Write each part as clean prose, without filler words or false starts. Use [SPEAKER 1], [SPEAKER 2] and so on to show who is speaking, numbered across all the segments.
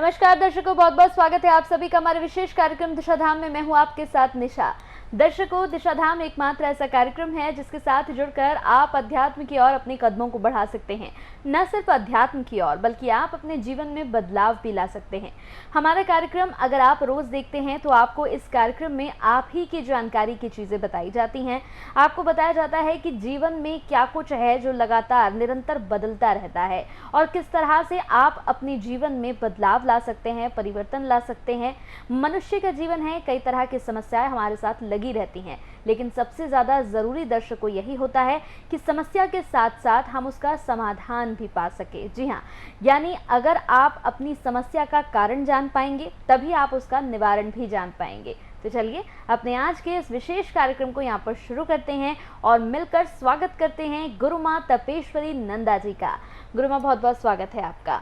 [SPEAKER 1] नमस्कार दर्शकों, बहुत बहुत स्वागत है आप सभी का हमारे विशेष कार्यक्रम दिशाधाम में। मैं हूं आपके साथ निशा। दर्शकों, दिशाधाम एकमात्र ऐसा कार्यक्रम है जिसके साथ जुड़कर आप अध्यात्म की ओर अपने कदमों को बढ़ा सकते हैं। न सिर्फ अध्यात्म की ओर बल्कि आप अपने जीवन में बदलाव भी ला सकते हैं। हमारा कार्यक्रम अगर आप रोज देखते हैं तो आपको इस कार्यक्रम में आप ही की जानकारी की चीजें बताई जाती हैं। आपको बताया जाता है कि जीवन में क्या कुछ है जो लगातार निरंतर बदलता रहता है और किस तरह से आप अपने जीवन में बदलाव ला सकते हैं, परिवर्तन ला सकते हैं। मनुष्य का जीवन है, कई तरह की समस्याएं हमारे साथ लगी रहती हैं, लेकिन सबसे ज्यादा जरूरी दर्शकों यही होता है कि समस्या के साथ साथ हम उसका समाधान भी पा सके। जी हाँ, यानी अगर आप अपनी समस्या का कारण जान पाएंगे तभी आप उसका निवारण भी जान पाएंगे। तो चलिए अपने आज के इस विशेष कार्यक्रम को यहाँ पर शुरू करते हैं और मिलकर स्वागत करते हैं गुरु माँ तपेश्वरी नंदा जी का। गुरु माँ, बहुत बहुत स्वागत है आपका।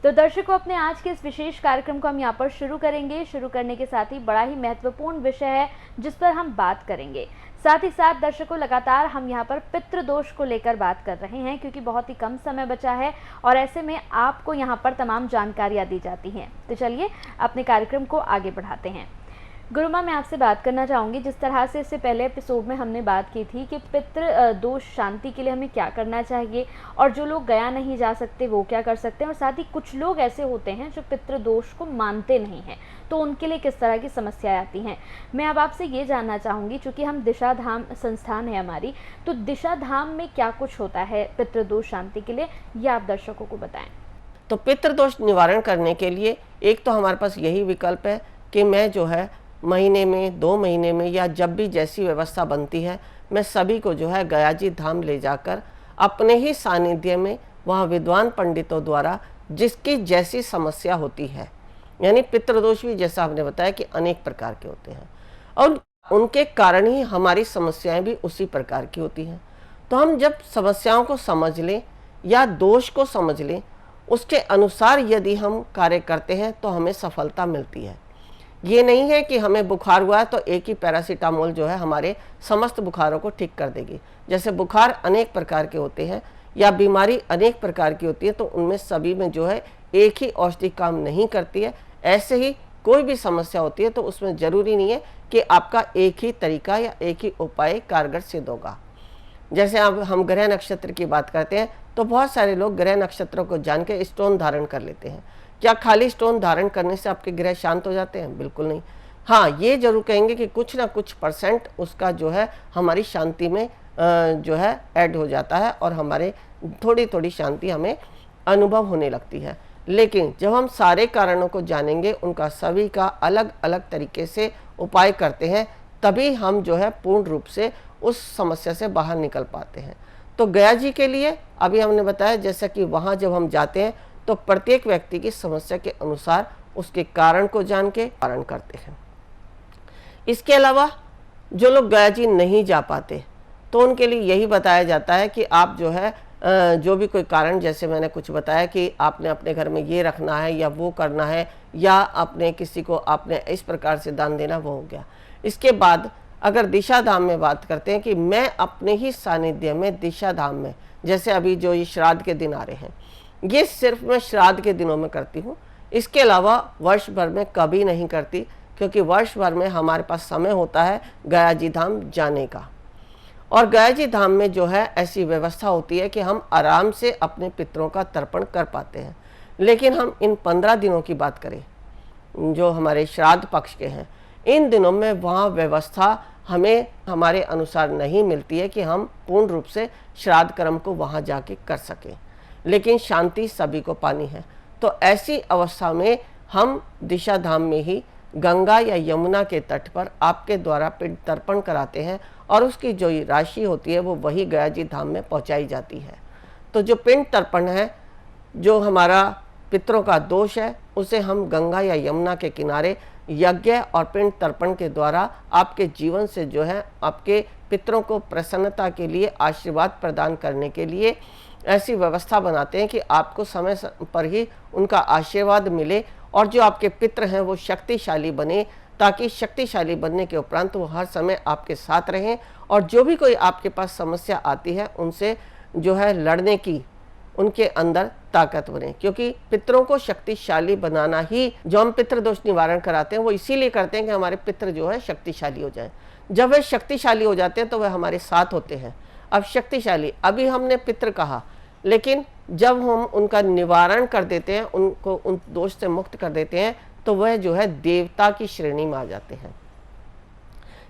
[SPEAKER 1] तो दर्शकों, अपने आज के इस विशेष कार्यक्रम को हम यहाँ पर शुरू करेंगे। शुरू करने के साथ ही बड़ा ही महत्वपूर्ण विषय है जिस पर हम बात करेंगे। साथ ही साथ दर्शकों, लगातार हम यहाँ पर पितृदोष को लेकर बात कर रहे हैं क्योंकि बहुत ही कम समय बचा है और ऐसे में आपको यहाँ पर तमाम जानकारियाँ दी जाती हैं। तो चलिए अपने कार्यक्रम को आगे बढ़ाते हैं। गुरु माँ, मैं आपसे बात करना चाहूँगी, जिस तरह से इससे पहले एपिसोड में हमने बात की थी कि पितृ दोष शांति के लिए हमें क्या करना चाहिए और जो लोग गया नहीं जा सकते वो क्या कर सकते हैं, और साथ ही कुछ लोग ऐसे होते हैं जो पितृ दोष को मानते नहीं हैं, तो उनके लिए किस तरह की समस्याएं आती हैं। मैं अब आपसे ये जानना चाहूँगी, चूँकि हम दिशाधाम संस्थान है हमारी, तो दिशाधाम में क्या कुछ होता है पितृ दोष शांति के लिए, ये आप दर्शकों को बताएं।
[SPEAKER 2] तो पितृदोष निवारण करने के लिए एक तो हमारे पास यही विकल्प है कि मैं जो है महीने में, 2 महीने में या जब भी जैसी व्यवस्था बनती है, मैं सभी को जो है गया जी धाम ले जाकर अपने ही सानिध्य में वहाँ विद्वान पंडितों द्वारा जिसकी जैसी समस्या होती है, यानी पितृदोष भी जैसा आपने बताया कि अनेक प्रकार के होते हैं और उनके कारण ही हमारी समस्याएं भी उसी प्रकार की होती हैं। तो हम जब समस्याओं को समझ लें या दोष को समझ लें, उसके अनुसार यदि हम कार्य करते हैं तो हमें सफलता मिलती है। ये नहीं है कि हमें बुखार हुआ है तो एक ही पैरासीटामोल जो है हमारे समस्त बुखारों को ठीक कर देगी। जैसे बुखार अनेक प्रकार के होते हैं या बीमारी अनेक प्रकार की होती है, तो उनमें सभी में जो है एक ही औषधि काम नहीं करती है। ऐसे ही कोई भी समस्या होती है तो उसमें ज़रूरी नहीं है कि आपका एक ही तरीका या एक ही उपाय कारगर सिद्ध होगा। जैसे अब हम ग्रह नक्षत्र की बात करते हैं तो बहुत सारे लोग ग्रह नक्षत्रों को जान के स्टोन धारण कर लेते हैं। क्या खाली स्टोन धारण करने से आपके ग्रह शांत हो जाते हैं? बिल्कुल नहीं। हाँ, ये जरूर कहेंगे कि कुछ ना कुछ परसेंट उसका जो है हमारी शांति में जो है ऐड हो जाता है और हमारे थोड़ी थोड़ी शांति हमें अनुभव होने लगती है। लेकिन जब हम सारे कारणों को जानेंगे, उनका सभी का अलग अलग तरीके से उपाय करते हैं, तभी हम जो है पूर्ण रूप से उस समस्या से बाहर निकल पाते हैं। तो गया जी के लिए अभी हमने बताया, जैसा कि वहाँ जब हम जाते हैं तो प्रत्येक व्यक्ति की समस्या के अनुसार उसके कारण को जान के पारण करते हैं। इसके अलावा जो लोग गया जी नहीं जा पाते तो उनके लिए यही बताया जाता है कि आप जो है जो भी कोई कारण, जैसे मैंने कुछ बताया कि आपने अपने घर में ये रखना है या वो करना है या अपने किसी को आपने इस प्रकार से दान देना, वो हो गया। इसके बाद अगर दिशा धाम में बात करते हैं कि मैं अपने ही सानिध्य में दिशा धाम में, जैसे अभी जो ये श्राद्ध के दिन आ रहे हैं, ये सिर्फ मैं श्राद्ध के दिनों में करती हूँ। इसके अलावा वर्ष भर में कभी नहीं करती, क्योंकि वर्ष भर में हमारे पास समय होता है गया जी धाम जाने का। और गया जी धाम में जो है ऐसी व्यवस्था होती है कि हम आराम से अपने पितरों का तर्पण कर पाते हैं। लेकिन हम इन 15 दिनों की बात करें जो हमारे श्राद्ध पक्ष के हैं, इन दिनों में वहाँ व्यवस्था हमें हमारे अनुसार नहीं मिलती है कि हम पूर्ण रूप से श्राद्ध कर्म को वहाँ जाके कर सकें, लेकिन शांति सभी को पानी है। तो ऐसी अवस्था में हम दिशा धाम में ही गंगा या यमुना के तट पर आपके द्वारा पिंड तर्पण कराते हैं और उसकी जो राशि होती है वो वही गया जी धाम में पहुंचाई जाती है। तो जो पिंड तर्पण है, जो हमारा पितरों का दोष है, उसे हम गंगा या यमुना के किनारे यज्ञ और पिंड तर्पण के द्वारा आपके जीवन से जो है आपके पितरों को प्रसन्नता के लिए, आशीर्वाद प्रदान करने के लिए ऐसी व्यवस्था बनाते हैं कि आपको समय पर ही उनका आशीर्वाद मिले और जो आपके पितृ हैं वो शक्तिशाली बने, ताकि शक्तिशाली बनने के उपरांत वो हर समय आपके साथ रहें और जो भी कोई आपके पास समस्या आती है उनसे जो है लड़ने की उनके अंदर ताकत बने, क्योंकि पितरों को शक्तिशाली बनाना ही, जो हम पितृ दोष निवारण कराते हैं वो इसीलिए करते हैं कि हमारे पितृ जो है शक्तिशाली हो जाए। जब वे शक्तिशाली हो जाते हैं तो वे हमारे साथ होते हैं। अब शक्तिशाली, अभी हमने पितृ कहा, लेकिन जब हम उनका निवारण कर देते हैं, उनको उन दोष से मुक्त कर देते हैं, तो वह जो है देवता की श्रेणी में आ जाते हैं।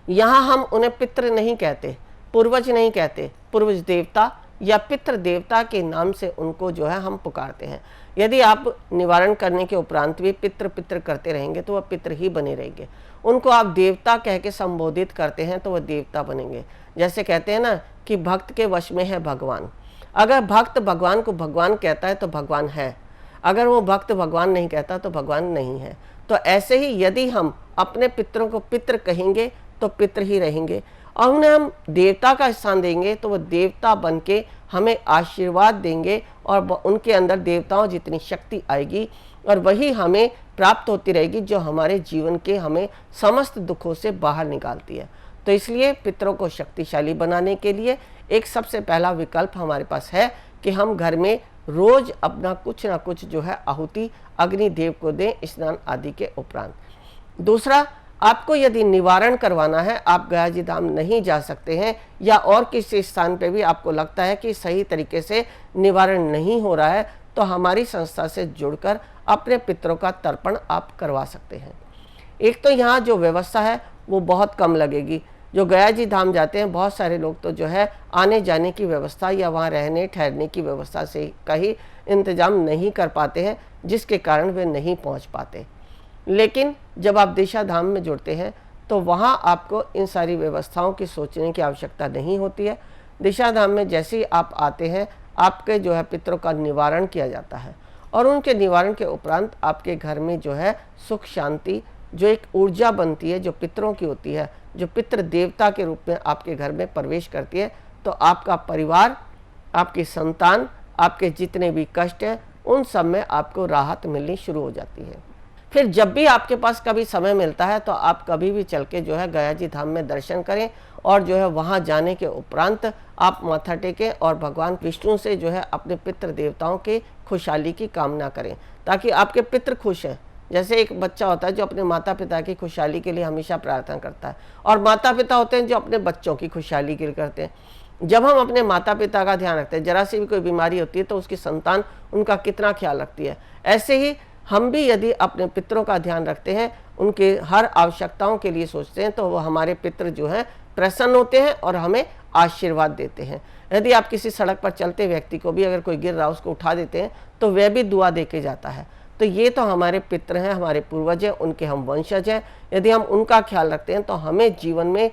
[SPEAKER 2] यहाँ हम उन्हें पितृ नहीं कहते, पूर्वज नहीं कहते, पूर्वज देवता या पितृ देवता के नाम से उनको जो है हम पुकारते हैं। यदि आप निवारण करने के उपरांत भी पितृ पितृ करते रहेंगे तो वह पितृ ही बने रहेंगे। उनको आप देवता कह के संबोधित करते हैं तो वह देवता बनेंगे। जैसे कहते हैं ना कि भक्त के वश में है भगवान। अगर भक्त भगवान को भगवान कहता है तो भगवान है, अगर वो भक्त भगवान नहीं कहता तो भगवान नहीं है। तो ऐसे ही यदि हम अपने पितरों को पितृ कहेंगे तो पितृ ही रहेंगे, और उन्हें हम देवता का स्थान देंगे तो वो देवता बन के हमें आशीर्वाद देंगे, और उनके अंदर देवताओं जितनी शक्ति आएगी और वही हमें प्राप्त होती रहेगी, जो हमारे जीवन के हमें समस्त दुखों से बाहर निकालती है। तो इसलिए पितरों को शक्तिशाली बनाने के लिए एक सबसे पहला विकल्प हमारे पास है कि हम घर में रोज अपना कुछ ना कुछ जो है आहुति अग्निदेव को दें स्नान आदि के उपरांत। दूसरा, आपको यदि निवारण करवाना है, आप गयाजी धाम नहीं जा सकते हैं या और किसी स्थान पे भी आपको लगता है कि सही तरीके से निवारण नहीं हो रहा है, तो हमारी संस्था से जुड़कर अपने पितरों का तर्पण आप करवा सकते हैं। एक तो यहाँ जो व्यवस्था है वो बहुत कम लगेगी। जो गयाजी धाम जाते हैं बहुत सारे लोग तो जो है आने जाने की व्यवस्था या वहाँ रहने ठहरने की व्यवस्था से का ही इंतजाम नहीं कर पाते हैं, जिसके कारण वे नहीं पहुँच पाते। लेकिन जब आप दिशा धाम में जुड़ते हैं तो वहाँ आपको इन सारी व्यवस्थाओं की सोचने की आवश्यकता नहीं होती है। दिशा धाम में जैसे ही आप आते हैं, आपके जो है पितरों का निवारण किया जाता है, और उनके निवारण के उपरांत आपके घर में जो है सुख शांति, जो एक ऊर्जा बनती है जो पितरों की होती है, जो पितृ देवता के रूप में आपके घर में प्रवेश करती है, तो आपका परिवार, आपकी संतान, आपके जितने भी कष्ट हैं उन सब में आपको राहत मिलनी शुरू हो जाती है। फिर जब भी आपके पास कभी समय मिलता है तो आप कभी भी चल के जो है गयाजी धाम में दर्शन करें, और जो है वहाँ जाने के उपरांत आप माथा टेकें और भगवान विष्णु से जो है अपने पितृ देवताओं के खुशहाली की कामना करें, ताकि आपके पितृ खुश हैं। जैसे एक बच्चा होता है जो अपने माता पिता की खुशहाली के लिए हमेशा प्रार्थना करता है, और माता पिता होते हैं जो अपने बच्चों की खुशहाली के लिए करते हैं। जब हम अपने माता पिता का ध्यान रखते हैं, जरा सी भी कोई बीमारी होती है तो उसकी संतान उनका कितना ख्याल रखती है, ऐसे ही हम भी यदि अपने पितरों का ध्यान रखते हैं, उनके हर आवश्यकताओं के लिए सोचते हैं, तो वो हमारे पितृ जो हैं प्रसन्न होते हैं और हमें आशीर्वाद देते हैं। यदि आप किसी सड़क पर चलते व्यक्ति को भी अगर कोई गिर रहा उसको उठा देते हैं तो वह भी दुआ दे के जाता है। तो ये तो हमारे पितृ हैं, हमारे पूर्वज हैं, उनके हम वंशज हैं। यदि हम उनका ख्याल रखते हैं तो हमें जीवन में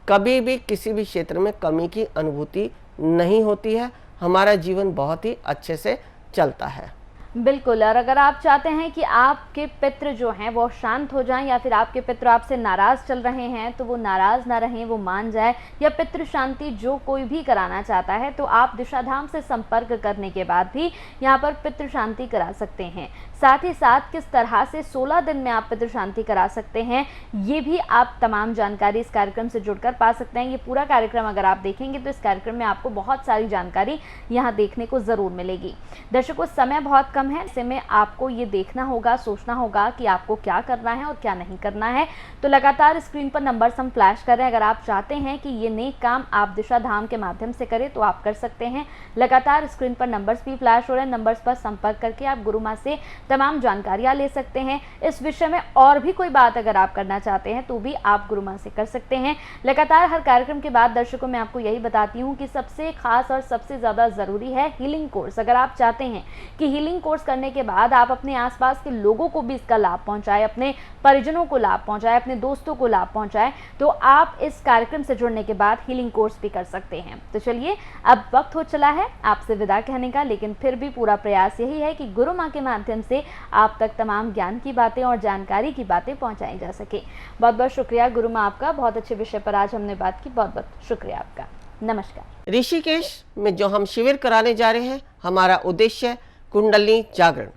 [SPEAKER 2] कभी भी किसी भी क्षेत्र में कमी की अनुभूति नहीं होती है, हमारा जीवन बहुत ही अच्छे से चलता है।
[SPEAKER 1] बिल्कुल। और अगर आप चाहते हैं कि आपके पितृ जो हैं वो शांत हो जाएं, या फिर आपके पितृ आपसे नाराज़ चल रहे हैं तो वो नाराज़ ना रहें, वो मान जाए, या पितृ शांति जो कोई भी कराना चाहता है, तो आप दिशाधाम से संपर्क करने के बाद भी यहाँ पर पितृ शांति करा सकते हैं। साथ ही साथ किस तरह से 16 दिन में आप पितृ शांति करा सकते हैं, ये भी आप तमाम जानकारी इस कार्यक्रम से जुड़कर पा सकते हैं। ये पूरा कार्यक्रम अगर आप देखेंगे तो इस कार्यक्रम में आपको बहुत सारी जानकारी यहाँ देखने को ज़रूर मिलेगी। दर्शकों, समय बहुत कम है, ऐसे में आपको ये देखना होगा, सोचना होगा कि आपको क्या करना है और क्या नहीं करना है। तो लगातार स्क्रीन पर नंबर्स हम फ्लैश कर रहे हैं। अगर आप चाहते हैं कि ये नेक काम आप दिशा धाम के माध्यम से करें तो आप कर सकते हैं। लगातार स्क्रीन पर नंबर्स भी फ्लैश हो रहे हैं, नंबर्स पर संपर्क करके आप गुरु माँ से तमाम जानकारियां ले सकते हैं। इस विषय में और भी कोई बात अगर आप करना चाहते हैं तो भी आप गुरु माँ से कर सकते हैं। लगातार हर कार्यक्रम के बाद दर्शकों मैं आपको यही बताती हूँ कि सबसे खास और सबसे ज़्यादा ज़रूरी है हीलिंग कोर्स। अगर आप चाहते हैं कि हीलिंग कोर्स करने के बाद आप अपने आसपास के लोगों को भी इसका लाभ पहुँचाएं, अपने परिजनों को लाभ पहुँचाएं, अपने दोस्तों को लाभ पहुँचाएं, तो आप इस कार्यक्रम से जुड़ने के बाद हीलिंग कोर्स भी कर सकते हैं। तो चलिए, अब वक्त हो चला है आपसे विदा कहने का, लेकिन फिर भी पूरा प्रयास यही है कि गुरु माँ के माध्यम से आप तक तमाम ज्ञान की बातें और जानकारी की बातें पहुंचाई जा सके। बहुत बहुत शुक्रिया गुरु माँ आपका, बहुत अच्छे विषय पर आज हमने बात की, बहुत बहुत शुक्रिया आपका। नमस्कार।
[SPEAKER 2] ऋषिकेश में जो हम शिविर कराने जा रहे हैं, हमारा उद्देश्य है कुंडलिनी जागरण।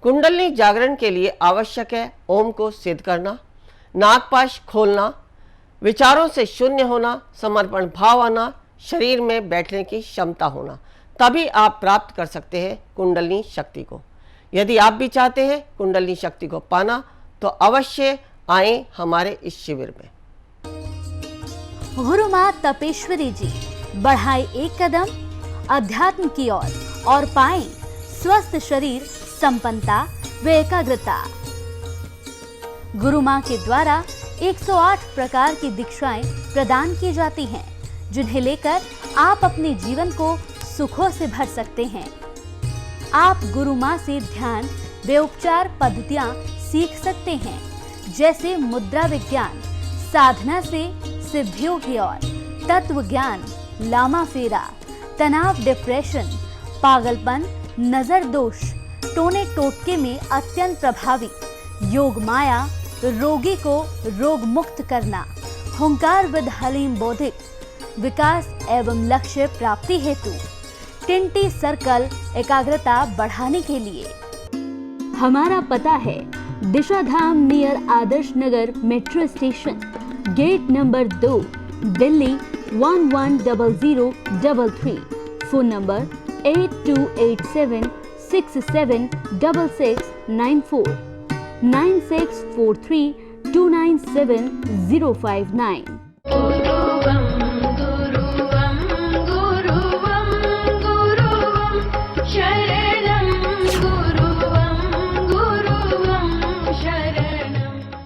[SPEAKER 2] कुंडलिनी जागरण के लिए आवश्यक है ओम को सिद्ध करना, नागपाश खोलना, विचारों से शून्य होना, समर्पण भाव आना, शरीर में बैठने की क्षमता होना। तभी आप प्राप्त कर सकते हैं कुंडलिनी शक्ति को। यदि आप भी चाहते हैं कुंडलिनी शक्ति को पाना तो अवश्य आएं हमारे इस शिविर में।
[SPEAKER 1] गुरु माँ तपेश्वरी जी बढ़ाए एक कदम अध्यात्म की ओर और पाएं स्वस्थ शरीर, संपन्नता व एकाग्रता। गुरु माँ के द्वारा 108 प्रकार की दीक्षाएं प्रदान की जाती हैं, जिन्हें लेकर आप अपने जीवन को सुखों से भर सकते हैं। आप गुरु माँ से ध्यान व उपचार पद्धतियां सीख सकते हैं, जैसे मुद्रा विज्ञान, साधना से सिद्धियों की ओर, तत्व ज्ञान, लामा फेरा, तनाव, डिप्रेशन, पागलपन, नजर दोष, टोने टोटके में अत्यंत प्रभावी, योग माया, रोगी को रोग मुक्त करना, हुंकार विद हलीम बौद्धिक, विकास एवं लक्ष्य प्राप्ति हेतु, टिंटी सर्कल एकाग्रता बढ़ाने के लिए। हमारा पता है Disha Dham near Adarsh Nagar metro station, gate number 2, Delhi 110033। Phone number 8287676694 9643297059।